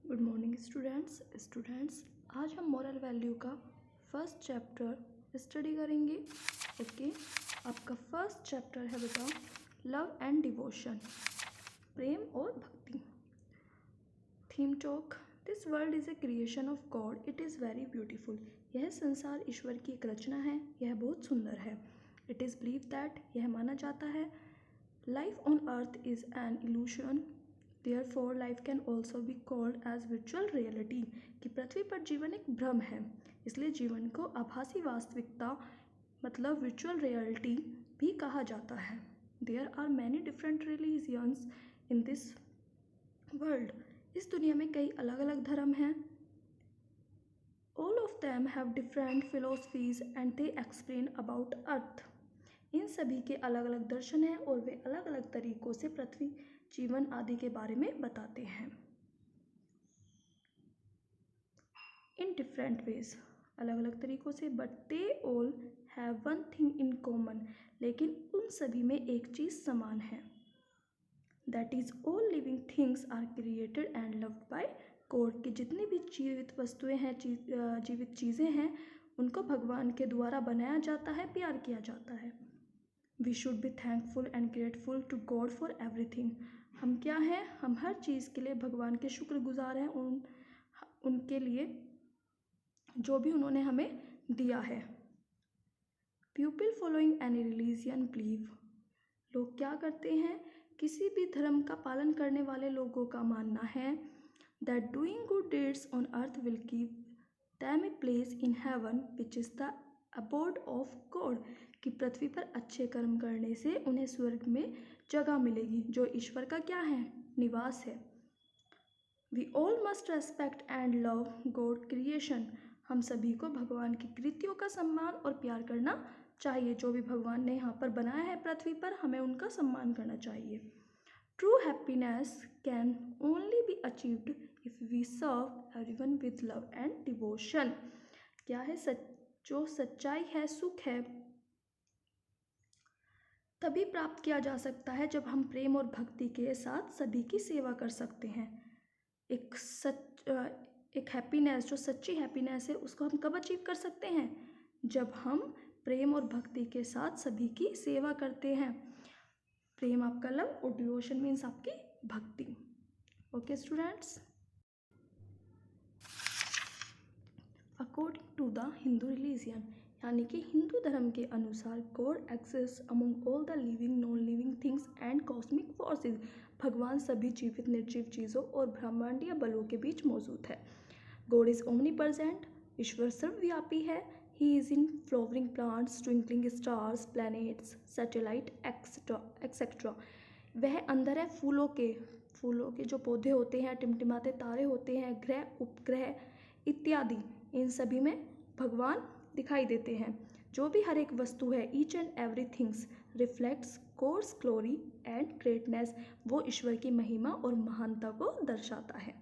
Good morning students आज हम moral value का फर्स्ट चैप्टर स्टडी करेंगे। ओके, आपका फर्स्ट चैप्टर है बेटा लव एंड डिवोशन, प्रेम और भक्ति। Theme talk, this world is a creation of God, it is very beautiful. यह संसार ईश्वर की एक रचना है, यह बहुत सुंदर है। इट इज़ बिलीव दैट, यह माना जाता है, life on earth is an illusion, Therefore, life can also be called as virtual reality, कि पृथ्वी पर जीवन एक भ्रम है, इसलिए जीवन को आभासी वास्तविकता मतलब virtual reality भी कहा जाता है। There are many different religions in this world. इस दुनिया में कई अलग अलग धर्म हैं। All of them have different philosophies and they explain about earth. इन सभी के अलग अलग दर्शन हैं और वे अलग अलग तरीकों से पृथ्वी, जीवन आदि के बारे में बताते हैं। इन डिफरेंट वेज, अलग अलग तरीकों से, but they all have one thing in common, लेकिन उन सभी में एक चीज़ समान है। That is all living things are created and loved by God, कि जितनी भी जीवित वस्तुएं हैं, जीवित चीज़ें हैं, उनको भगवान के द्वारा बनाया जाता है, प्यार किया जाता है। We should be thankful and grateful to God for everything. हम क्या हैं? हम हर चीज़ के लिए भगवान के शुक्रगुजार हैं, उनके लिए जो भी उन्होंने हमें दिया है। People following any religion believe, लोग क्या करते हैं? किसी भी धर्म का पालन करने वाले लोगों का मानना है that doing good deeds on earth will give them a place in heaven which is the abode of God, कि पृथ्वी पर अच्छे कर्म करने से उन्हें स्वर्ग में जगह मिलेगी, जो ईश्वर का क्या है? निवास है। We all must respect and love God creation, हम सभी को भगवान की कृतियों का सम्मान और प्यार करना चाहिए। जो भी भगवान ने यहाँ पर बनाया है पृथ्वी पर, हमें उनका सम्मान करना चाहिए। True happiness can only be achieved if we serve everyone with love and devotion, क्या है? जो सच्चाई है, सुख है, तभी प्राप्त किया जा सकता है जब हम प्रेम और भक्ति के साथ सभी की सेवा कर सकते हैं। एक हैप्पीनेस, जो सच्ची हैप्पीनेस है, उसको हम कब अचीव कर सकते हैं? जब हम प्रेम और भक्ति के साथ सभी की सेवा करते हैं। प्रेम आपका लव और डिवोशन मीन्स आपकी भक्ति। Okay students, according to the Hindu religion, यानी कि हिंदू धर्म के अनुसार, God exist among all the living non living things and cosmic forces, भगवान सभी जीवित निर्जीव चीज़ों और ब्रह्मांडीय बलों के बीच मौजूद है। गॉड इज ओमनी प्रेजेंट, ईश्वर सर्वव्यापी है। He is in flowering plants, twinkling stars, planets, satellite etcetera. वह अंदर है फूलों के जो पौधे होते हैं, टिमटिमाते तारे होते हैं, ग्रह उपग्रह इत्यादि, इन सभी में भगवान दिखाई देते हैं। जो भी हर एक वस्तु है, each and every things reflects God's glory and greatness, वो ईश्वर की महिमा और महानता को दर्शाता है।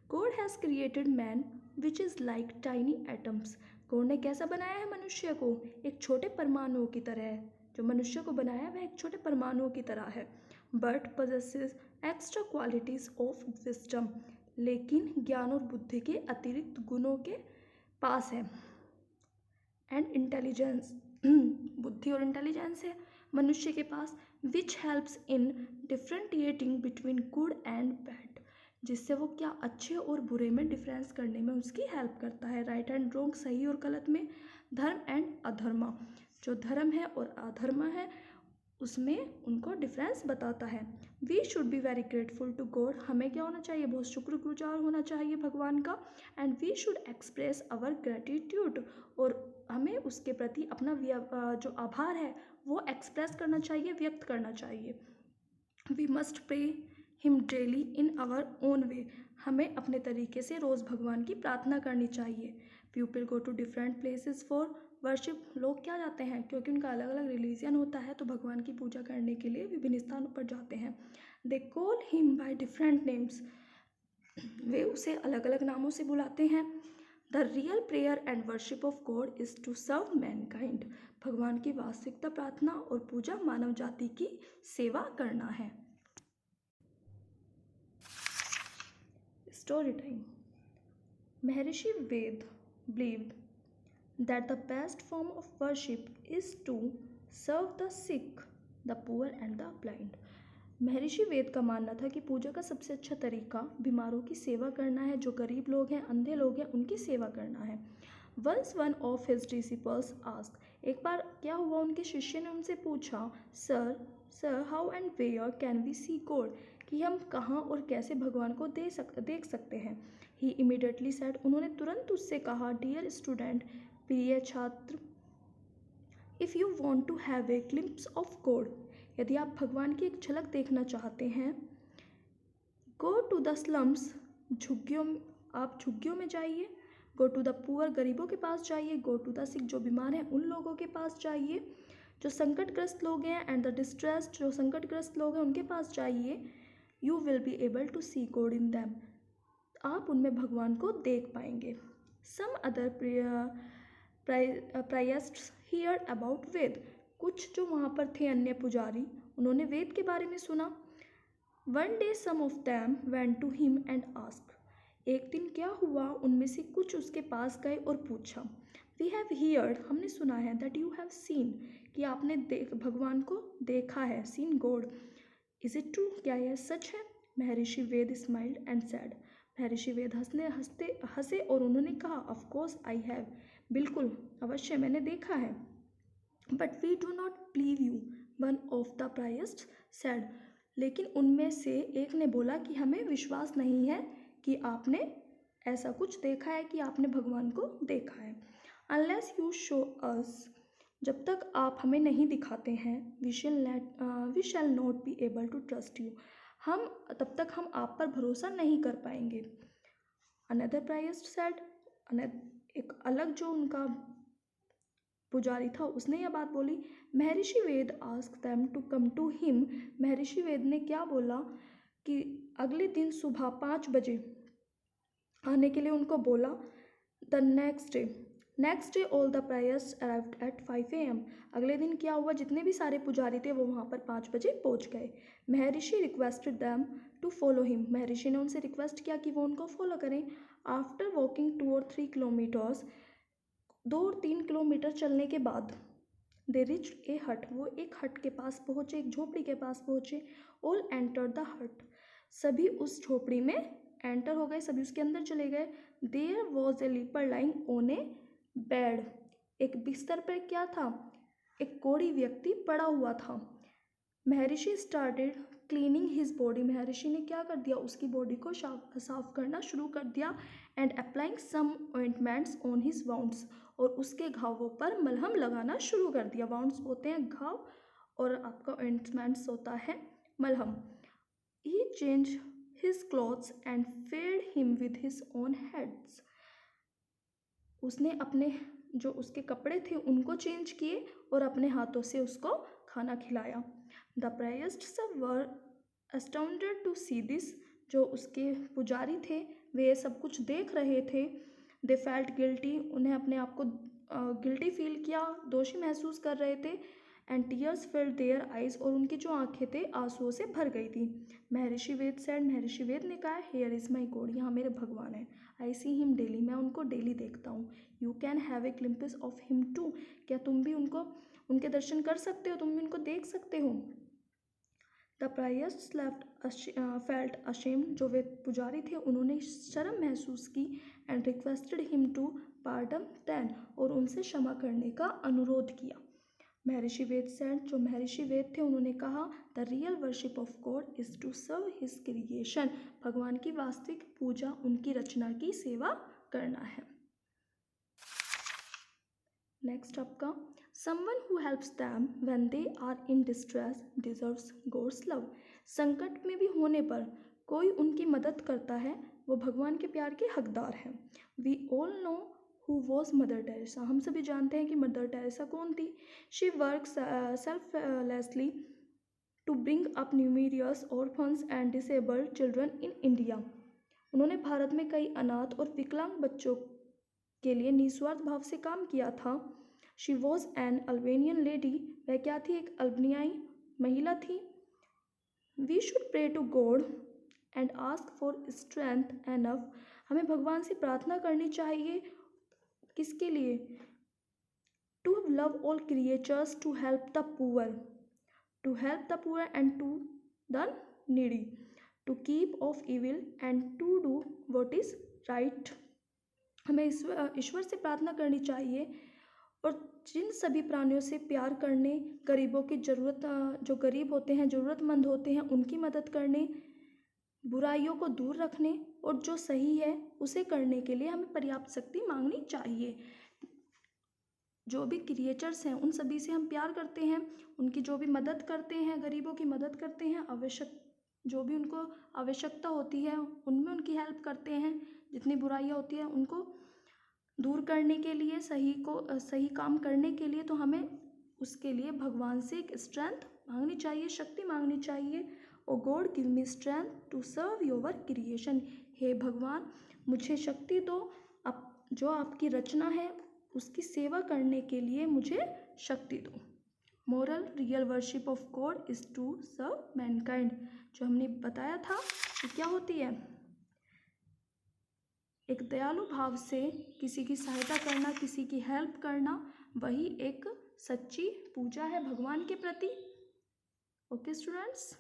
God has created man which is like tiny atoms, God ने कैसा बनाया है मनुष्य को? एक छोटे परमाणुओं की तरह है। जो मनुष्य को बनाया है वह एक छोटे परमाणुओं की तरह है। But possesses extra qualities of wisdom, लेकिन ज्ञान और बुद्धि के अतिरिक्त गुणों के पास है। एंड इंटेलिजेंस, बुद्धि और इंटेलिजेंस है मनुष्य के पास, which helps in differentiating between good and bad, जिससे वो क्या अच्छे और बुरे में डिफरेंस करने में उसकी हेल्प करता है। राइट एंड रॉन्ग, सही और गलत में, धर्म एंड अधर्म, जो धर्म है और अधर्म है उसमें उनको डिफरेंस बताता है। We should be very grateful to God, हमें क्या होना चाहिए? बहुत शुक्रगुजार होना चाहिए भगवान का। And we should express our gratitude, और हमें उसके प्रति अपना जो आभार है वो एक्सप्रेस करना चाहिए, व्यक्त करना चाहिए। We must pray him daily in our own way, हमें अपने तरीके से रोज़ भगवान की प्रार्थना करनी चाहिए। People go to different places for worship, लोग क्या जाते हैं? क्योंकि उनका अलग अलग रिलीजियन होता है, तो भगवान की पूजा करने के लिए विभिन्न स्थानों पर जाते हैं। They call him by different names, वे उसे अलग अलग नामों से बुलाते हैं। The real prayer and worship of God is to serve mankind, भगवान की वास्तविकता प्रार्थना और पूजा मानव जाति की सेवा करना है। Story time. Maharishi Ved believed that the best form of worship is to serve the sick, the poor and the blind. महर्षि वेद का मानना था कि पूजा का सबसे अच्छा तरीका बीमारों की सेवा करना है, जो गरीब लोग हैं, अंधे लोग हैं, उनकी सेवा करना है. Once one of his disciples asked, एक बार क्या हुआ, उनके शिष्य ने उनसे पूछा, sir how and where can we see God, कि हम कहाँ और कैसे भगवान को देख सकते हैं. ही इमीडिएटली सेड, उन्होंने तुरंत उससे कहा, डियर स्टूडेंट, प्रिय छात्र, if you want to have a glimpse of God, यदि आप भगवान की एक झलक देखना चाहते हैं, गो टू द स्लम्स, आप झुग्गियों में जाइए. गो टू द पुअर, गरीबों के पास जाइए. गो टू द सिक, जो बीमार हैं उन लोगों के पास जाइए, जो संकटग्रस्त लोग हैं. एंड द डिस्ट्रेस्ड, जो संकटग्रस्त लोग हैं उनके पास जाइए. You will be able to see God in them, आप उनमें भगवान को देख पाएंगे. Some other priests hear about Ved, कुछ जो वहाँ पर थे अन्य पुजारी, उन्होंने वेद के बारे में सुना. One day some of them went to him and ask, एक दिन क्या हुआ, उनमें से कुछ उसके पास गए और पूछा. वी हैव हियर्ड, हमने सुना है, दैट यू हैव सीन, कि आपने भगवान को देखा है, seen God. Is it true, क्या यह सच है. महर्षि वेद स्माइल्ड एंड सैड, महर्षि वेद हंसे और उन्होंने कहा, ऑफ कोर्स आई हैव, बिल्कुल अवश्य मैंने देखा है. But we do not believe you, one of the priest said, लेकिन उनमें से एक ने बोला कि हमें विश्वास नहीं है कि आपने ऐसा कुछ देखा है, कि आपने भगवान को देखा है. अनलेस यू शो अस, जब तक आप हमें नहीं दिखाते हैं, we shall not be able to trust you, तब तक हम आप पर भरोसा नहीं कर पाएंगे. अनदर प्रायस्ट सेड, एक अलग जो उनका पुजारी था, उसने यह बात बोली. Maharshi Ved ask them to come to him, Maharshi Ved ने क्या बोला कि अगले दिन सुबह 5 बजे आने के लिए उनको बोला. The next day all the priors arrived at 5 AM, अगले दिन क्या हुआ, जितने भी सारे पुजारी थे वो वहाँ पर 5 बजे पहुँच गए. Maharshi requested them to follow him, Maharshi ने उनसे रिक्वेस्ट किया कि वो उनको फॉलो करें. आफ्टर वॉकिंग 2 or 3 किलोमीटर्स, 2 और 3 किलोमीटर चलने के बाद, दे रिच ए हट, वो एक हट के पास पहुँचे, एक झोपड़ी के पास पहुँचे. ऑल एंटर द हट, सभी उस झोपड़ी में एंटर हो गए, सभी उसके अंदर चले गए. There was a leper lying on a bed, एक बिस्तर पर क्या था, एक कोढ़ी व्यक्ति पड़ा हुआ था. महर्षि स्टार्टेड क्लीनिंग हिज बॉडी, महर्षि ने क्या कर दिया, उसकी बॉडी को साफ करना शुरू कर दिया. And applying some ointments on his wounds, और उसके घावों पर मलहम लगाना शुरू कर दिया. वाउंड्स होते हैं घाव, और आपका ऑइंटमेंट्स होता है मलहम. He change his clothes and fed him with his own hands, उसने अपने जो उसके कपड़े थे उनको चेंज किए और अपने हाथों से उसको खाना खिलाया. The priests were astounded to see this, जो उसके पुजारी थे वे सब कुछ देख रहे थे. दे फेल्ट गिल्टी, उन्हें अपने आप को गिल्टी फील किया, दोषी महसूस कर रहे थे. And tears field their eyes, और उनकी जो आंखें थे आंसुओं से भर गई थी. महर्षि वेद सेड, महर्षि वेद ने कहा, हियर इज़ माई गॉड, यहाँ मेरे भगवान हैं. आई सी हिम डेली, मैं उनको डेली देखता हूँ. You can have a glimpse of him too, क्या तुम भी उनके दर्शन कर सकते हो, तुम भी उनको देख सकते हो. द प्रायस्ट फेल्ट अशेम्ड, जो वे पुजारी थे उन्होंने शर्म महसूस की. And requested him to pardon then, और उनसे क्षमा करने का अनुरोध किया. महर्षि वेद सेड, जो महर्षि वेद थे उन्होंने कहा, the real worship of God is to serve his creation, भगवान की वास्तविक पूजा उनकी रचना की सेवा करना है. नेक्स्ट आपका, someone who helps them when they are in distress deserves God's love, संकट में भी होने पर कोई उनकी मदद करता है, वो भगवान के प्यार के हकदार हैं. We all know who was Mother Teresa, हम सभी जानते हैं कि मदर टेरेसा कौन थी. She work selflessly to bring up numerous orphans and disabled children in India, उन्होंने भारत में कई अनाथ और विकलांग बच्चों के लिए निस्वार्थ भाव से काम किया था. She was an Albanian lady, वह क्या थी, एक अल्बनियाई महिला थी. We should pray to God and ask for strength enough. हमें भगवान से प्रार्थना करनी चाहिए, किसके लिए? To love all creatures, to help the poor and to the needy, to keep off evil and to do what is right. हमें ईश्वर से प्रार्थना करनी चाहिए और जिन सभी प्राणियों से प्यार करने, गरीबों की ज़रूरत, जो गरीब होते हैं, ज़रूरतमंद होते हैं, उनकी मदद करने, बुराइयों को दूर रखने और जो सही है उसे करने के लिए हमें पर्याप्त शक्ति मांगनी चाहिए। जो भी क्रिएचर्स हैं उन सभी से हम प्यार करते हैं, उनकी जो भी मदद करते हैं, गरीबों की मदद करते हैं, जो भी उनको आवश्यकता होती है उनमें उनकी हेल्प करते हैं, जितनी बुराइयां होती हैं उनको दूर करने के लिए, सही काम करने के लिए, तो हमें उसके लिए भगवान से एक स्ट्रेंथ मांगनी चाहिए, शक्ति मांगनी चाहिए। O God give me strength to serve your creation. हे भगवान मुझे शक्ति दो, जो आपकी रचना है उसकी सेवा करने के लिए मुझे शक्ति दो। Moral, real worship of God is to serve mankind. जो हमने बताया था कि क्या होती है, एक दयालु भाव से किसी की सहायता करना, किसी की हेल्प करना, वही एक सच्ची पूजा है भगवान के प्रति। Okay students.